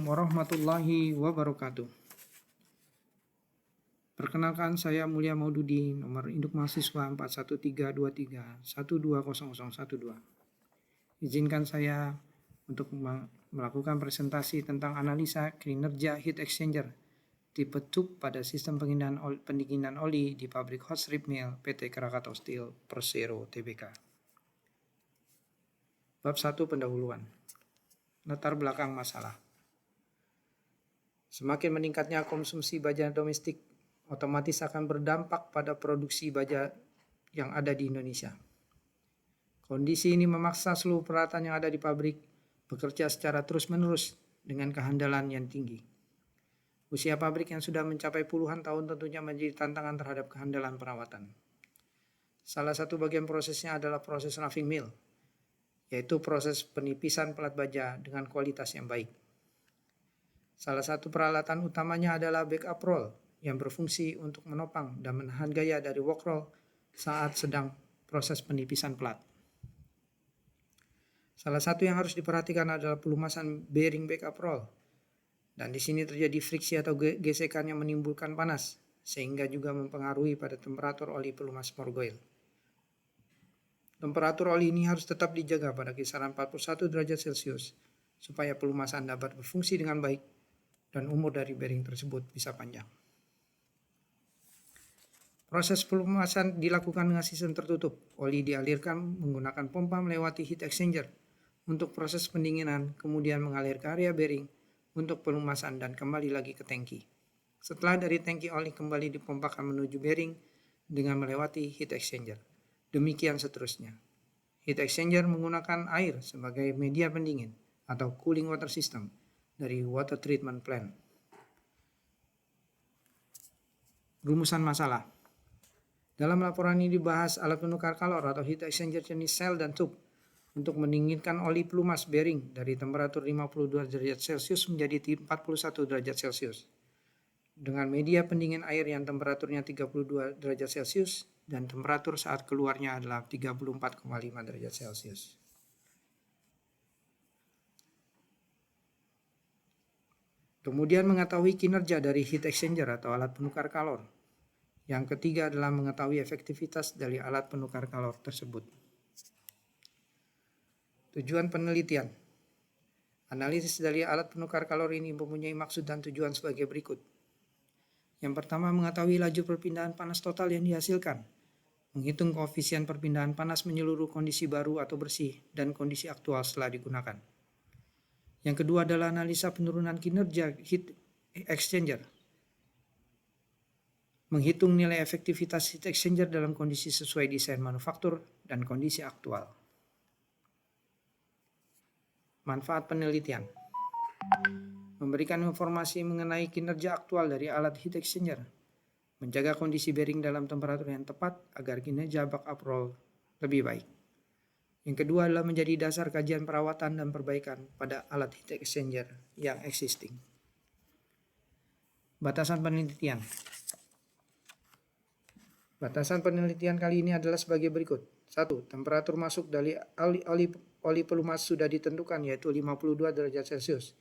warahmatullahi wabarakatuh. Perkenalkan, saya Mulia Maududi, nomor induk mahasiswa 41323120012. Izinkan saya untuk melakukan presentasi tentang analisa kinerja heat exchanger tipe tube pada sistem pendinginan oli di pabrik hot strip mill PT Krakatau Steel Persero Tbk. Bab 1 pendahuluan. Latar belakang masalah. Semakin meningkatnya konsumsi baja domestik, otomatis akan berdampak pada produksi baja yang ada di Indonesia. Kondisi ini memaksa seluruh peralatan yang ada di pabrik bekerja secara terus-menerus dengan kehandalan yang tinggi. Usia pabrik yang sudah mencapai puluhan tahun tentunya menjadi tantangan terhadap kehandalan perawatan. Salah satu bagian prosesnya adalah proses roughing mill, yaitu proses penipisan pelat baja dengan kualitas yang baik. Salah satu peralatan utamanya adalah backup roll yang berfungsi untuk menopang dan menahan gaya dari work roll saat sedang proses penipisan pelat. Salah satu yang harus diperhatikan adalah pelumasan bearing backup roll. Dan di sini terjadi friksi atau gesekan yang menimbulkan panas, sehingga juga mempengaruhi pada temperatur oli pelumas morgoil. Temperatur oli ini harus tetap dijaga pada kisaran 41 derajat Celcius supaya pelumasan dapat berfungsi dengan baik dan umur dari bearing tersebut bisa panjang. Proses pelumasan dilakukan dengan sistem tertutup. Oli dialirkan menggunakan pompa melewati heat exchanger untuk proses pendinginan, kemudian mengalir ke area bearing untuk pelumasan dan kembali lagi ke tangki. Setelah dari tangki, oli kembali dipompakan menuju bearing dengan melewati heat exchanger. Demikian seterusnya. Heat exchanger menggunakan air sebagai media pendingin atau cooling water system dari water treatment plant. Rumusan masalah. Dalam laporan ini dibahas alat penukar kalor atau heat exchanger jenis cell dan tube untuk mendinginkan oli pelumas bearing dari temperatur 52 derajat Celcius menjadi 41 derajat Celcius dengan media pendingin air yang temperaturnya 32 derajat Celcius dan temperatur saat keluarnya adalah 34,5 derajat Celcius. Kemudian mengetahui kinerja dari heat exchanger atau alat penukar kalor. Yang ketiga adalah mengetahui efektivitas dari alat penukar kalor tersebut. Tujuan penelitian. Analisis dari alat penukar kalor ini mempunyai maksud dan tujuan sebagai berikut. Yang pertama, mengetahui laju perpindahan panas total yang dihasilkan. Menghitung koefisien perpindahan panas menyeluruh kondisi baru atau bersih dan kondisi aktual setelah digunakan. Yang kedua adalah analisa penurunan kinerja heat exchanger. Menghitung nilai efektivitas heat exchanger dalam kondisi sesuai desain manufaktur dan kondisi aktual. Manfaat penelitian. Memberikan informasi mengenai kinerja aktual dari alat heat exchanger. Menjaga kondisi bearing dalam temperatur yang tepat agar kinerja backup roll lebih baik. Yang kedua adalah menjadi dasar kajian perawatan dan perbaikan pada alat heat exchanger yang existing. Batasan penelitian. Batasan penelitian kali ini adalah sebagai berikut. 1. Temperatur masuk dari oli pelumas sudah ditentukan yaitu 52 derajat Celcius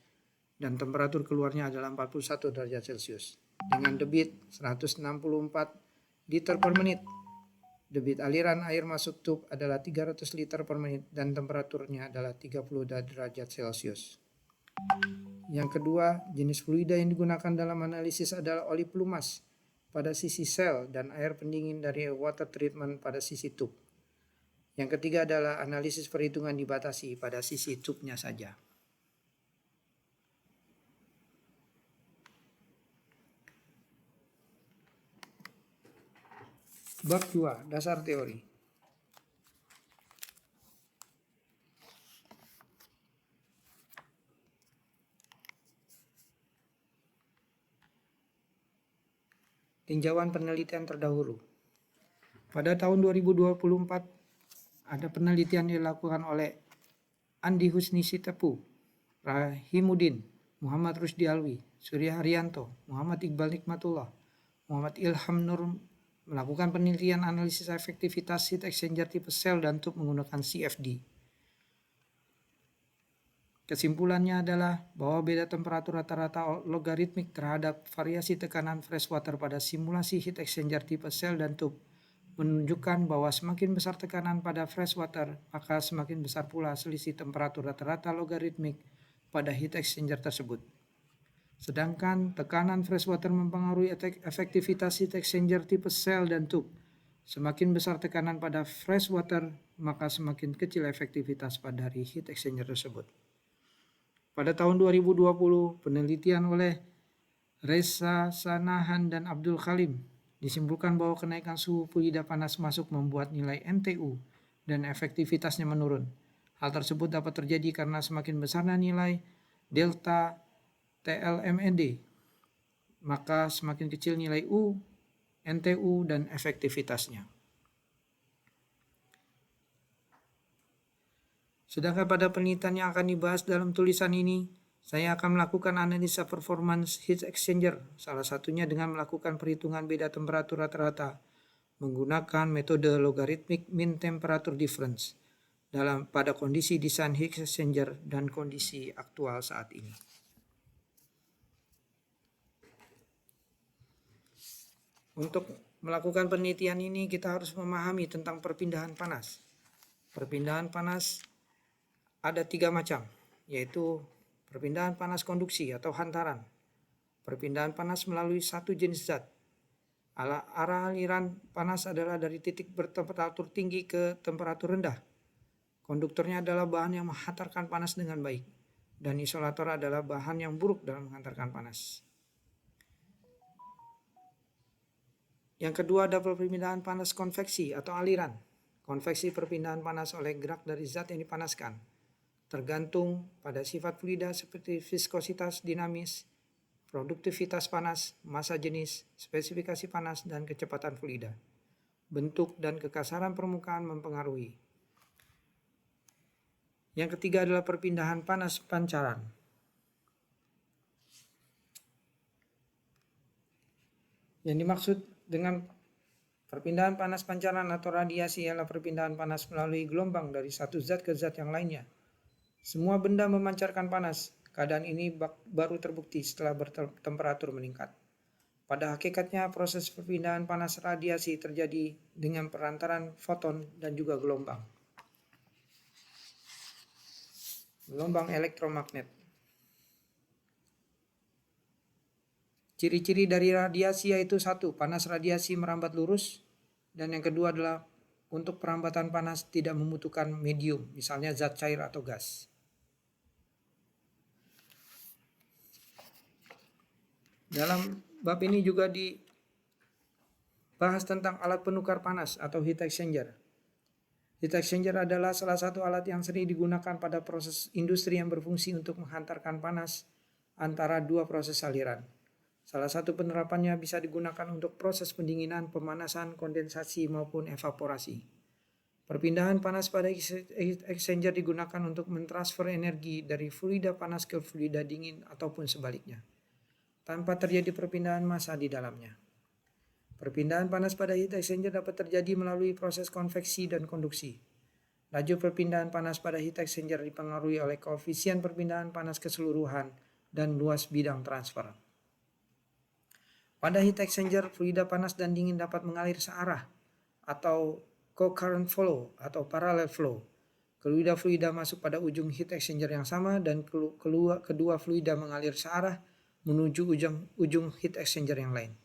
dan temperatur keluarnya adalah 41 derajat Celcius dengan debit 164 liter per menit. Debit aliran air masuk tube adalah 300 liter per menit dan temperaturnya adalah 30 derajat Celcius. Yang kedua, jenis fluida yang digunakan dalam analisis adalah oli pelumas pada sisi sel dan air pendingin dari water treatment pada sisi tube. Yang ketiga adalah analisis perhitungan dibatasi pada sisi tube-nya saja. Bab 2. Dasar teori. Tinjauan penelitian terdahulu. Pada tahun 2024 ada penelitian dilakukan oleh Andi Husni Sitepu, Rahimuddin, Muhammad Rusdi Alwi, Surya Haryanto, Muhammad Iqbal Nikmatullah, Muhammad Ilham Nur melakukan penelitian analisis efektivitas heat exchanger tipe sel dan tube menggunakan CFD. Kesimpulannya adalah bahwa beda temperatur rata-rata logaritmik terhadap variasi tekanan freshwater pada simulasi heat exchanger tipe sel dan tube menunjukkan bahwa semakin besar tekanan pada freshwater, maka semakin besar pula selisih temperatur rata-rata logaritmik pada heat exchanger tersebut. Sedangkan tekanan freshwater mempengaruhi efektivitas heat exchanger tipe sel dan tube. Semakin besar tekanan pada freshwater, maka semakin kecil efektivitas pada heat exchanger tersebut. Pada tahun 2020, penelitian oleh Reza Sanahan dan Abdul Khalim disimpulkan bahwa kenaikan suhu fluida panas masuk membuat nilai NTU dan efektivitasnya menurun. Hal tersebut dapat terjadi karena semakin besarnya nilai delta TLMND, maka semakin kecil nilai U, NTU, dan efektivitasnya. Sedangkan pada penelitian yang akan dibahas dalam tulisan ini, saya akan melakukan analisa performance heat exchanger, salah satunya dengan melakukan perhitungan beda temperatur rata-rata menggunakan metode logarithmic mean temperature difference pada kondisi desain heat exchanger dan kondisi aktual saat ini. Untuk melakukan penelitian ini kita harus memahami tentang perpindahan panas. Perpindahan panas ada 3 macam, yaitu perpindahan panas konduksi atau hantaran, perpindahan panas melalui satu jenis zat. Arah aliran panas adalah dari titik bertemperatur tinggi ke temperatur rendah. Konduktornya adalah bahan yang menghantarkan panas dengan baik, dan isolator adalah bahan yang buruk dalam menghantarkan panas. Yang kedua ada perpindahan panas konveksi atau aliran. Konveksi perpindahan panas oleh gerak dari zat yang dipanaskan, tergantung pada sifat fluida seperti viskositas dinamis, produktivitas panas, massa jenis, spesifikasi panas, dan kecepatan fluida. Bentuk dan kekasaran permukaan mempengaruhi. Yang ketiga adalah perpindahan panas pancaran. Yang dimaksud dengan perpindahan panas pancaran atau radiasi adalah perpindahan panas melalui gelombang dari satu zat ke zat yang lainnya. Semua benda memancarkan panas. Keadaan ini baru terbukti setelah bertemperatur meningkat. Pada hakikatnya proses perpindahan panas radiasi terjadi dengan perantaran foton dan juga gelombang elektromagnet. Ciri-ciri dari radiasi yaitu 1. Panas radiasi merambat lurus, dan yang kedua adalah untuk perambatan panas tidak membutuhkan medium, misalnya zat cair atau gas. Dalam bab ini juga dibahas tentang alat penukar panas atau heat exchanger. Heat exchanger adalah salah satu alat yang sering digunakan pada proses industri yang berfungsi untuk menghantarkan panas antara dua proses aliran. Salah satu penerapannya bisa digunakan untuk proses pendinginan, pemanasan, kondensasi, maupun evaporasi. Perpindahan panas pada heat exchanger digunakan untuk mentransfer energi dari fluida panas ke fluida dingin ataupun sebaliknya, tanpa terjadi perpindahan massa di dalamnya. Perpindahan panas pada heat exchanger dapat terjadi melalui proses konveksi dan konduksi. Laju perpindahan panas pada heat exchanger dipengaruhi oleh koefisien perpindahan panas keseluruhan dan luas bidang transfer. Pada heat exchanger, fluida panas dan dingin dapat mengalir searah atau co-current flow atau parallel flow. Fluida masuk pada ujung heat exchanger yang sama dan kedua fluida mengalir searah menuju ujung heat exchanger yang lain.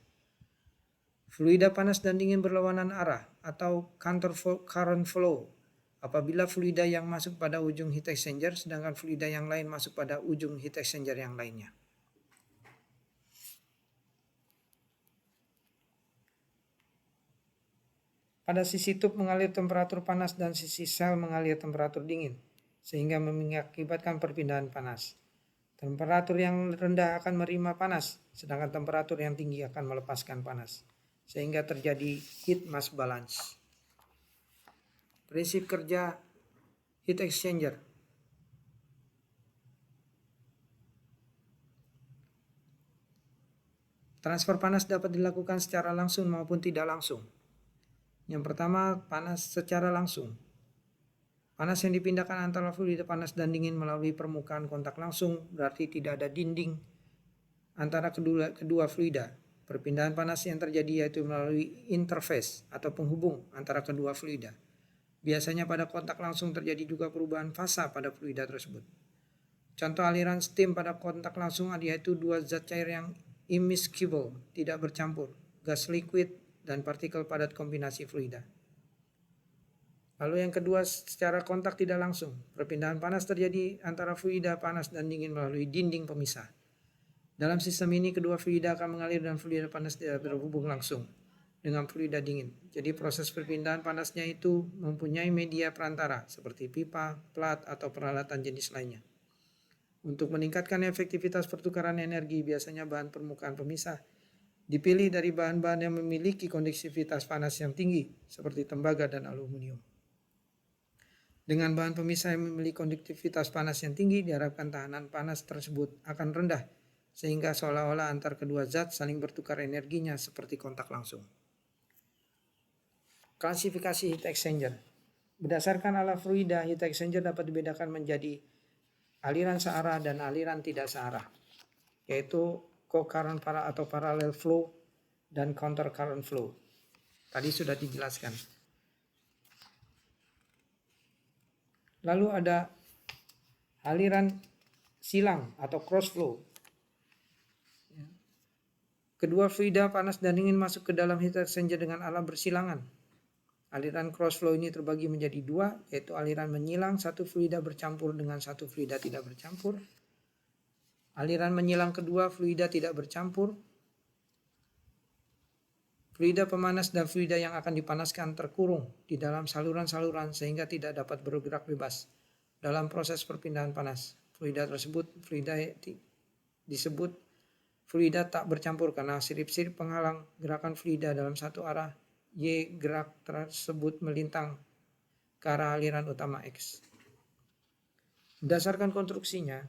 Fluida panas dan dingin berlawanan arah atau counter current flow apabila fluida yang masuk pada ujung heat exchanger sedangkan fluida yang lain masuk pada ujung heat exchanger yang lainnya. Pada sisi tube mengalir temperatur panas dan sisi sel mengalir temperatur dingin, sehingga mengakibatkan perpindahan panas. Temperatur yang rendah akan menerima panas, sedangkan temperatur yang tinggi akan melepaskan panas, sehingga terjadi heat mass balance. Prinsip kerja heat exchanger. Transfer panas dapat dilakukan secara langsung maupun tidak langsung. Yang pertama, panas secara langsung. Panas yang dipindahkan antara fluida panas dan dingin melalui permukaan kontak langsung berarti tidak ada dinding antara kedua fluida. Perpindahan panas yang terjadi yaitu melalui interface atau penghubung antara kedua fluida. Biasanya pada kontak langsung terjadi juga perubahan fasa pada fluida tersebut. Contoh aliran steam pada kontak langsung yaitu dua zat cair yang immiscible, tidak bercampur, gas liquid, dan partikel padat kombinasi fluida. Lalu yang kedua, secara kontak tidak langsung. Perpindahan panas terjadi antara fluida panas dan dingin melalui dinding pemisah. Dalam sistem ini kedua fluida akan mengalir dan fluida panas tidak berhubung langsung dengan fluida dingin. Jadi proses perpindahan panasnya itu mempunyai media perantara seperti pipa, plat, atau peralatan jenis lainnya. Untuk meningkatkan efektivitas pertukaran energi, biasanya bahan permukaan pemisah dipilih dari bahan-bahan yang memiliki konduktivitas panas yang tinggi seperti tembaga dan aluminium. Dengan bahan pemisah yang memiliki konduktivitas panas yang tinggi, diharapkan tahanan panas tersebut akan rendah sehingga seolah-olah antar kedua zat saling bertukar energinya seperti kontak langsung. Klasifikasi heat exchanger. Berdasarkan alat fluida, heat exchanger dapat dibedakan menjadi aliran searah dan aliran tidak searah, yaitu co-current atau parallel flow dan counter current flow. Tadi sudah dijelaskan. Lalu ada aliran silang atau cross flow. Kedua fluida panas dan dingin masuk ke dalam heat exchanger dengan alat bersilangan. Aliran cross flow ini terbagi menjadi dua, yaitu aliran menyilang satu fluida bercampur dengan satu fluida tidak bercampur. Aliran menyilang kedua fluida tidak bercampur. Fluida pemanas dan fluida yang akan dipanaskan terkurung di dalam saluran-saluran sehingga tidak dapat bergerak bebas dalam proses perpindahan panas. Fluida tersebut disebut fluida tak bercampur karena sirip-sirip penghalang gerakan fluida dalam satu arah Y gerak tersebut melintang ke arah aliran utama X. Berdasarkan konstruksinya,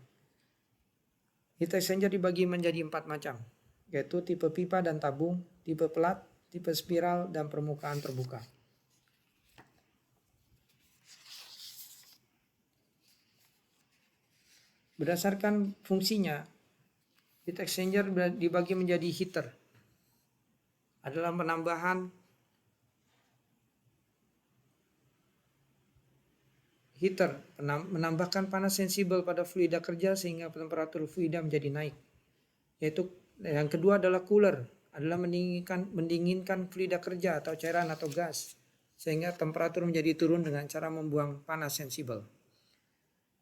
heat exchanger dibagi menjadi 4 macam, yaitu tipe pipa dan tabung, tipe plat, tipe spiral, dan permukaan terbuka. Berdasarkan fungsinya, heat exchanger dibagi menjadi heater. Adalah menambahkan panas sensibel pada fluida kerja sehingga temperatur fluida menjadi naik. Yaitu yang kedua adalah cooler, adalah mendinginkan fluida kerja atau cairan atau gas sehingga temperatur menjadi turun dengan cara membuang panas sensibel.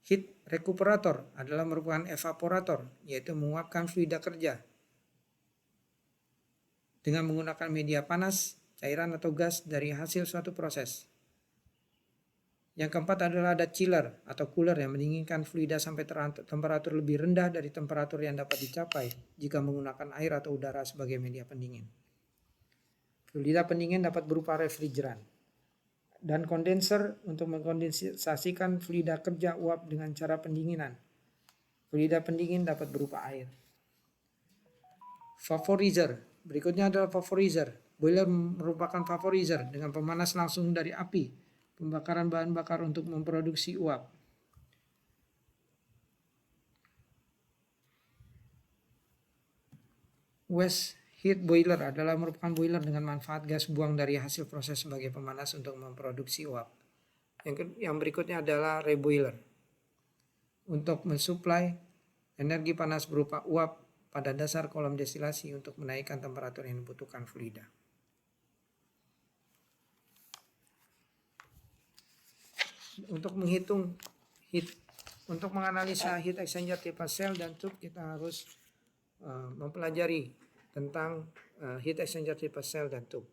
Heat recuperator adalah merupakan evaporator, yaitu menguapkan fluida kerja dengan menggunakan media panas, cairan atau gas dari hasil suatu proses. Yang keempat adalah ada chiller atau cooler yang mendinginkan fluida sampai temperatur lebih rendah dari temperatur yang dapat dicapai jika menggunakan air atau udara sebagai media pendingin. Fluida pendingin dapat berupa refrigeran dan kondenser untuk mengkondensasikan fluida kerja uap dengan cara pendinginan. Fluida pendingin dapat berupa air. Vaporizer. Berikutnya adalah vaporizer. Boiler merupakan vaporizer dengan pemanas langsung dari api, pembakaran bahan bakar untuk memproduksi uap. Waste heat boiler adalah merupakan boiler dengan manfaat gas buang dari hasil proses sebagai pemanas untuk memproduksi uap. Yang berikutnya adalah reboiler untuk mensuplai energi panas berupa uap pada dasar kolom destilasi untuk menaikkan temperatur yang dibutuhkan fluida. Untuk menganalisa heat exchanger tipe sel dan tube, kita harus mempelajari tentang heat exchanger tipe sel dan tube.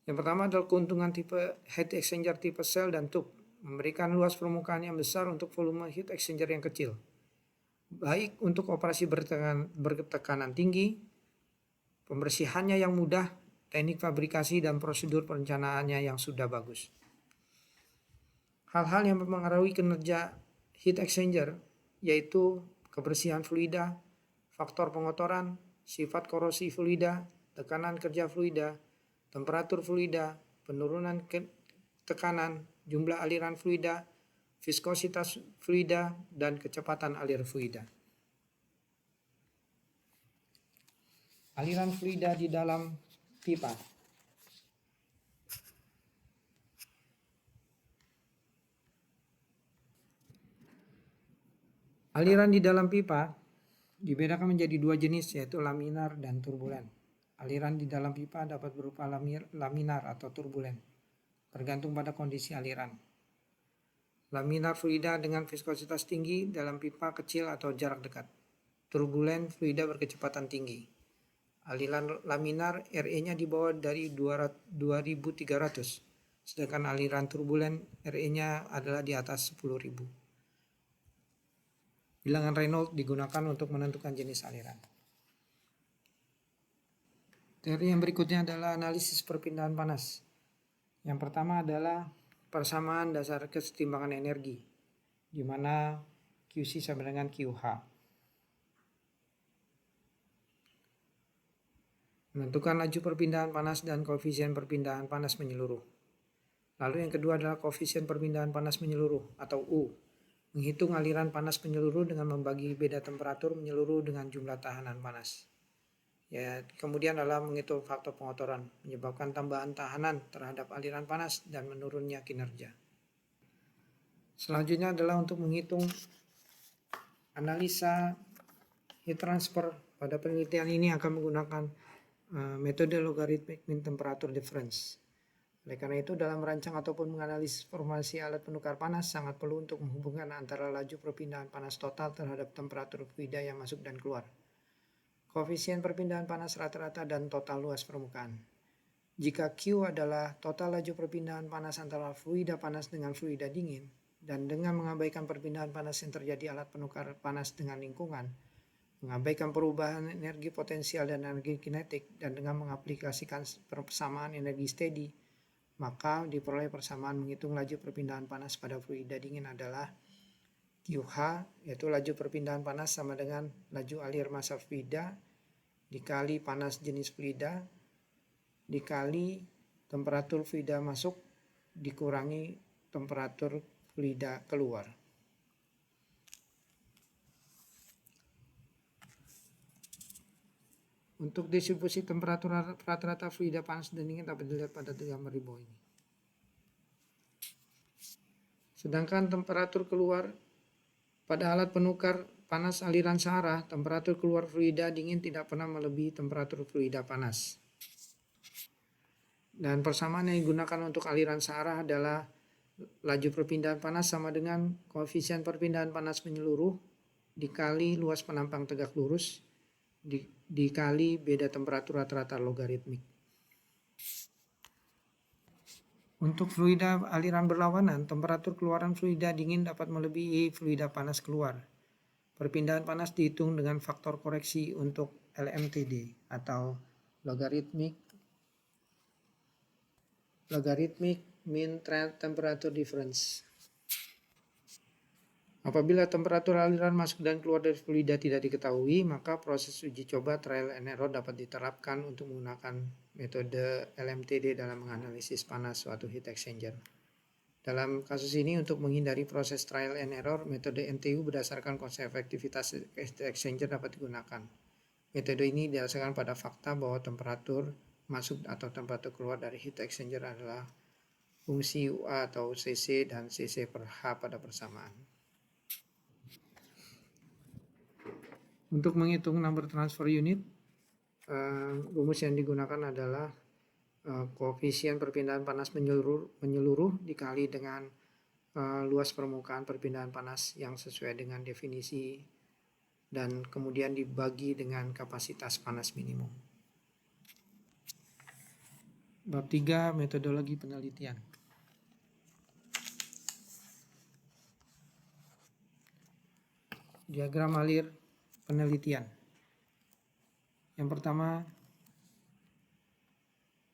Yang pertama adalah keuntungan tipe heat exchanger tipe sel dan tube, memberikan luas permukaan yang besar untuk volume heat exchanger yang kecil, baik untuk operasi bertekanan tinggi, pembersihannya yang mudah, teknik fabrikasi dan prosedur perencanaannya yang sudah bagus. Hal-hal yang mempengaruhi kinerja heat exchanger yaitu kebersihan fluida, faktor pengotoran, sifat korosi fluida, tekanan kerja fluida, temperatur fluida, penurunan tekanan, jumlah aliran fluida, viskositas fluida, dan kecepatan alir fluida. Aliran fluida di dalam pipa. Aliran di dalam pipa dibedakan menjadi dua jenis, yaitu laminar dan turbulen. Aliran di dalam pipa dapat berupa laminar atau turbulen, tergantung pada kondisi aliran. Laminar fluida dengan viskositas tinggi dalam pipa kecil atau jarak dekat. Turbulen fluida berkecepatan tinggi. Aliran laminar RE-nya di bawah dari 2300, sedangkan aliran turbulen RE-nya adalah di atas 10.000. Bilangan Reynolds digunakan untuk menentukan jenis aliran. Teori yang berikutnya adalah analisis perpindahan panas. Yang pertama adalah persamaan dasar kesetimbangan energi, di mana QC sama dengan QH. Menentukan laju perpindahan panas dan koefisien perpindahan panas menyeluruh. Lalu yang kedua adalah koefisien perpindahan panas menyeluruh atau U. Menghitung aliran panas menyeluruh dengan membagi beda temperatur menyeluruh dengan jumlah tahanan panas. Ya, kemudian adalah menghitung faktor pengotoran, menyebabkan tambahan tahanan terhadap aliran panas dan menurunnya kinerja. Selanjutnya adalah untuk menghitung analisa heat transfer. Pada penelitian ini akan menggunakan metode logarithmic mean temperature difference. Oleh karena itu, dalam merancang ataupun menganalisis formasi alat penukar panas sangat perlu untuk menghubungkan antara laju perpindahan panas total terhadap temperatur fluida yang masuk dan keluar, koefisien perpindahan panas rata-rata, dan total luas permukaan. Jika Q adalah total laju perpindahan panas antara fluida panas dengan fluida dingin, dan dengan mengabaikan perpindahan panas yang terjadi alat penukar panas dengan lingkungan, mengabaikan perubahan energi potensial dan energi kinetik, dan dengan mengaplikasikan persamaan energi steady, maka diperoleh persamaan menghitung laju perpindahan panas pada fluida dingin adalah QH, yaitu laju perpindahan panas sama dengan laju alir massa fluida dikali panas jenis fluida dikali temperatur fluida masuk dikurangi temperatur fluida keluar. Untuk distribusi temperatur rata-rata fluida panas dan dingin dapat dilihat pada gambar di bawah ini. Sedangkan temperatur keluar pada alat penukar panas aliran searah, temperatur keluar fluida dingin tidak pernah melebihi temperatur fluida panas. Dan persamaan yang digunakan untuk aliran searah adalah laju perpindahan panas sama dengan koefisien perpindahan panas menyeluruh dikali luas penampang tegak lurus dikali beda temperatur rata-rata logaritmik. Untuk fluida aliran berlawanan, temperatur keluaran fluida dingin dapat melebihi fluida panas keluar. Perpindahan panas dihitung dengan faktor koreksi untuk LMTD atau logarithmic mean temperature difference. Apabila temperatur aliran masuk dan keluar dari fluida tidak diketahui, maka proses uji coba trial and error dapat diterapkan untuk menggunakan metode LMTD dalam menganalisis panas suatu heat exchanger. Dalam kasus ini, untuk menghindari proses trial and error, metode NTU berdasarkan konsep efektivitas heat exchanger dapat digunakan. Metode ini didasarkan pada fakta bahwa temperatur masuk atau temperatur keluar dari heat exchanger adalah fungsi UA atau CC dan CC per H pada persamaan. Untuk menghitung number transfer unit, rumus yang digunakan adalah koefisien perpindahan panas menyeluruh dikali dengan luas permukaan perpindahan panas yang sesuai dengan definisi dan kemudian dibagi dengan kapasitas panas minimum. Bab 3, metodologi penelitian. Diagram alir penelitian. Yang pertama,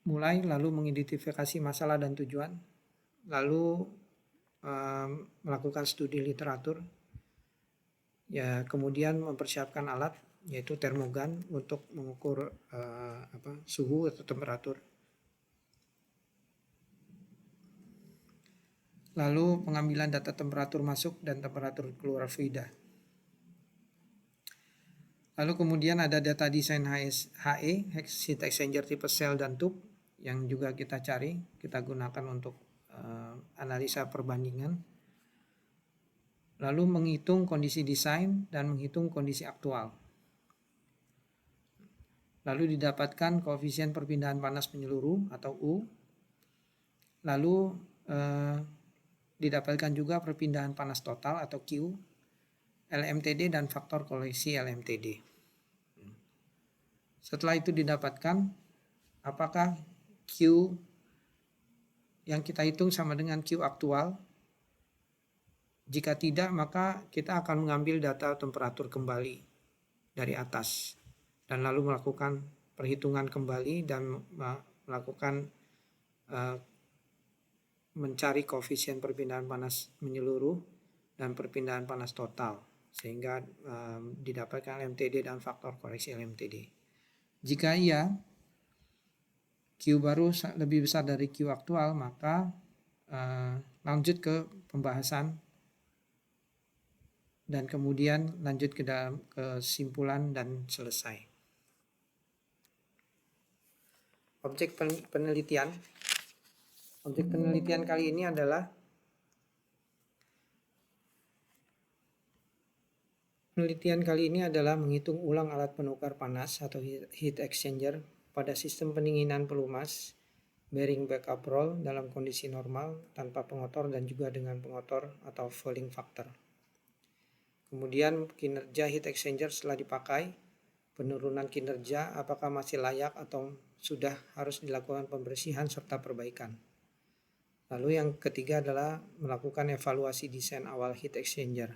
mulai lalu mengidentifikasi masalah dan tujuan, lalu melakukan studi literatur, ya kemudian mempersiapkan alat yaitu termogan untuk mengukur suhu atau temperatur. Lalu pengambilan data temperatur masuk dan temperatur keluar fluida. Lalu kemudian ada data desain HE, heat exchanger tipe sel dan tube, yang juga kita cari, kita gunakan untuk analisa perbandingan. Lalu menghitung kondisi desain dan menghitung kondisi aktual. Lalu didapatkan koefisien perpindahan panas menyeluruh atau U. Lalu didapatkan juga perpindahan panas total atau Q, LMTD dan faktor koreksi LMTD. Setelah itu didapatkan apakah Q yang kita hitung sama dengan Q aktual. Jika tidak, maka kita akan mengambil data temperatur kembali dari atas dan lalu melakukan perhitungan kembali dan melakukan mencari koefisien perpindahan panas menyeluruh dan perpindahan panas total sehingga didapatkan LMTD dan faktor koreksi LMTD. Jika iya, Q baru lebih besar dari Q aktual, maka lanjut ke pembahasan dan kemudian lanjut ke dalam kesimpulan dan selesai. Objek penelitian. Objek penelitian kali ini adalah menghitung ulang alat penukar panas atau heat exchanger pada sistem pendinginan pelumas bearing backup roll dalam kondisi normal tanpa pengotor dan juga dengan pengotor atau fouling factor. Kemudian kinerja heat exchanger setelah dipakai, penurunan kinerja apakah masih layak atau sudah harus dilakukan pembersihan serta perbaikan. Lalu yang ketiga adalah melakukan evaluasi desain awal heat exchanger.